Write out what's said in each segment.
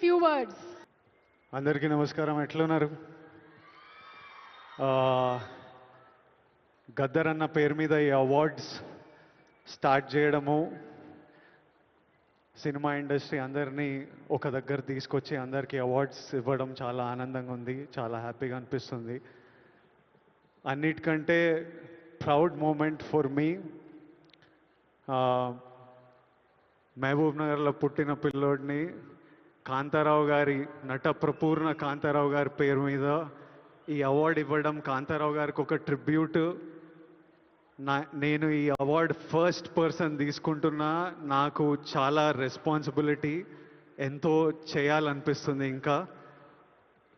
few words. అందరికీ నమస్కారం. ఎట్లున్నారు? గద్దర్ అన్న పేరు మీద ఈ అవార్డ్స్ స్టార్ట్ చేయడము, సినిమా ఇండస్ట్రీ అందరినీ ఒక దగ్గర తీసుకొచ్చి అందరికీ అవార్డ్స్ ఇవ్వడం చాలా ఆనందంగా ఉంది, చాలా హ్యాపీగా అనిపిస్తుంది. అన్నిటికంటే ప్రౌడ్ మూమెంట్ ఫర్ మీ, మహబూబ్ నగర్లో పుట్టిన పిల్లోడిని కాంతారావు గారి, నట ప్రపూర్ణ కాంతారావు గారి పేరు మీద ఈ అవార్డు ఇవ్వడం, కాంతారావు గారికి ఒక ట్రిబ్యూట్. నేను ఈ అవార్డు ఫస్ట్ పర్సన్ తీసుకుంటున్నా. నాకు చాలా రెస్పాన్సిబిలిటీ, ఎంతో చేయాలనిపిస్తుంది. ఇంకా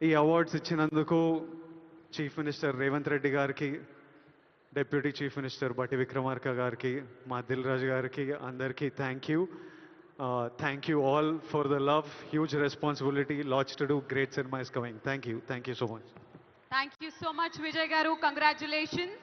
ఈ అవార్డ్స్ ఇచ్చినందుకు చీఫ్ మినిస్టర్ రేవంత్ రెడ్డి గారికి, డిప్యూటీ చీఫ్ మినిస్టర్ బట్టి విక్రమార్క గారికి, మా దిల్ రాజు గారికి, అందరికీ thank you. Thank you all for the love. Huge responsibility, lots to do. Great cinema is coming. Thank you so much. Thank you so much, Vijay Garu. Congratulations.